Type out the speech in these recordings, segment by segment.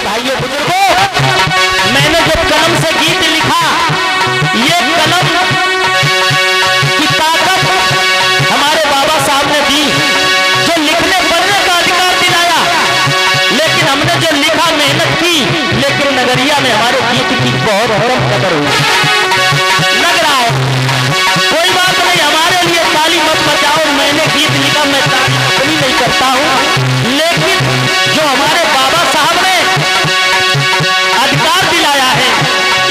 भाइयों बुजुर्गों, मैंने जो कलम से गीत लिखा, ये कलम की ताकत हमारे बाबा साहब ने दी, जो लिखने पढ़ने का अधिकार दिलाया। लेकिन हमने जो लिखा, मेहनत की, लेकिन नगरिया में हमारे गीत की बहुत कम कदर हुई। लग रहा है कोई बात नहीं, हमारे लिए ताली मत बजाओ। मैंने गीत लिखा, मैं ताली अपनी नहीं करता हूँ, लेकिन जो हमारे बाबा साहब ने अधिकार दिलाया है,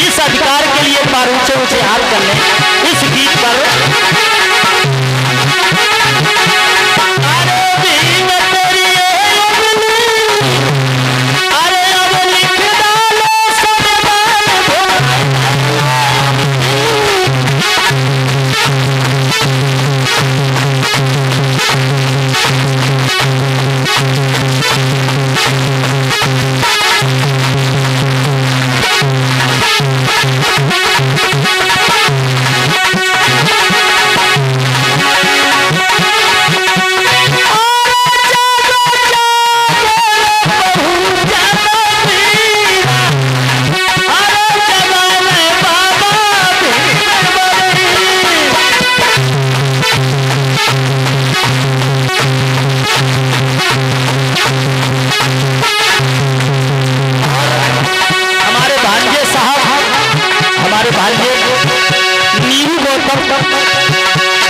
इस अधिकार के लिए एक बार ऊंचे ऊंचे हाथ कर लें इस गीत पर।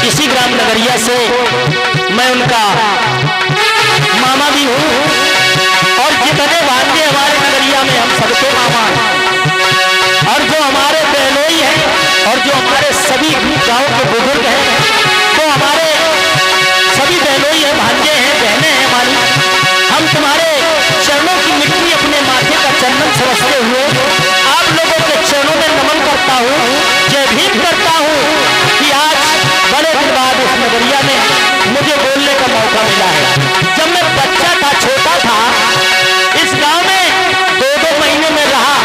इसी ग्राम नगरिया से मैं उनका मामा भी हूँ, और जितने भांजे हमारे नगरिया में हम सबके मामा हैं। और जो हमारे बहनोई हैं और जो हमारे सभी गांव के बुजुर्ग हैं, तो हमारे सभी बहनोई हैं, भांजे हैं, बहनें हैं हमारी। हम तुम्हारे चरणों की मिट्टी अपने माथे का चंदन समझते हुए आप लोगों के चरणों में नमन करता हूँ, जय भीम करता हूँ कि आज बड़े दिन बाद इस नगरिया में मुझे बोलने का मौका मिला है। जब मैं बच्चा था, छोटा था, इस गांव में 2-2 महीने में रहा,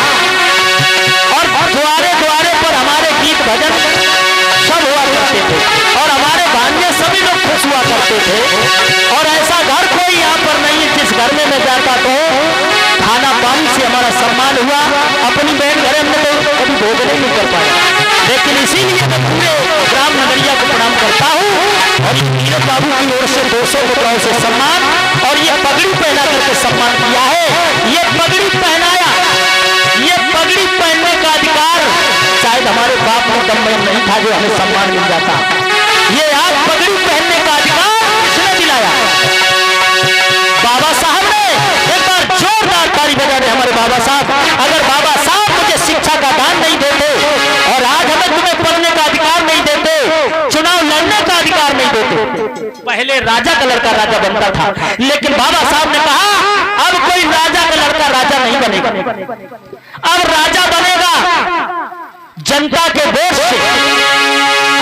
और द्वारे द्वारे पर हमारे गीत भजन सब हुआ करते थे, और हमारे भांजे सभी लोग खुश हुआ करते थे। और ऐसा घर कोई यहाँ पर नहीं है जिस घर में मैं जाता तो खाना पानी से हमारा सम्मान हुआ। अपनी बहन घर हमने तो कभी भोजन नहीं कर पाया, लेकिन इसीलिए मैं पूरे ग्राम नगरिया को प्रणाम करता हूँ। और नीरज बाबू की ओर से 200 रुपयों से सम्मान और ये पगड़ी पहना करके सम्मान किया है। ये पगड़ी पहनाया, ये पगड़ी पहनने का अधिकार शायद हमारे बाप में दम में नहीं था जो हमें सम्मान मिल जाता। ये आज पगड़ी पहनने का अधिकार किसने दिलाया? बाबा साहब ने। एक बार जोरदार ताली बजा दे हमारे बाबा साहब। अगर बाबा साहब मुझे शिक्षा का दान नहीं देते और आज हमें तुम्हें पढ़ने का अधिकार नहीं देते, चुनाव लड़ने का अधिकार नहीं देते, पहले राजा का लड़का राजा बनता था, लेकिन बाबा साहब ने कहा अब कोई राजा का लड़का राजा नहीं बनेगा, अब राजा बनेगा जनता के वोट से।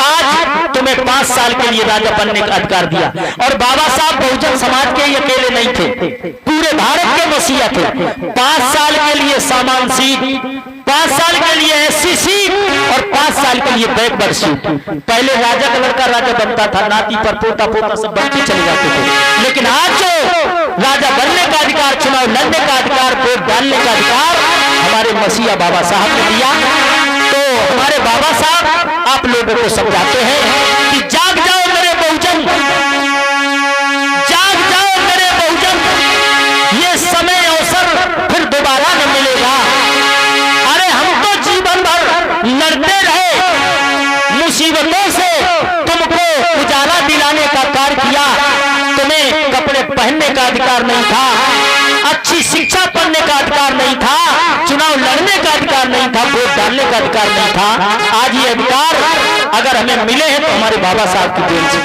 आज तुम्हें 5 साल के लिए राजा बनने का अधिकार दिया। और बाबा साहब बहुजन समाज के अकेले नहीं थे, पूरे भारत के मसीहा थे। 5 साल के लिए सामान सीट, 5 साल के लिए एससी सीट और 5 साल के लिए बैकवर्ड सीट। पहले राजा का लड़का राजा बनता था, नाती पर पोता पोता सब बनते चले जाते थे, लेकिन आज जो राजा बनने का अधिकार, चुनाव लड़ने का अधिकार, वोट डालने का अधिकार हमारे मसीहा बाबा साहब ने दिया। तो हमारे बाबा साहब आप लोगों को समझाते हैं कि जाग जाओ मेरे बहुजन, जाग जाओ मेरे बहुजन, ये समय अवसर फिर दोबारा न मिलेगा। अरे हम तो जीवन भर लड़ते रहे मुसीबतों से, तुमको उजाला दिलाने का कार्य किया, तुम्हें कपड़े पहनने का अधिकार नहीं था, अच्छी शिक्षा पढ़ने का अधिकार नहीं था, चुनाव लड़ने का अधिकार नहीं था, वोट डालने का अधिकार नहीं था। आज ये अधिकार अगर हमें मिले हैं तो हमारे बाबा साहब की देन से।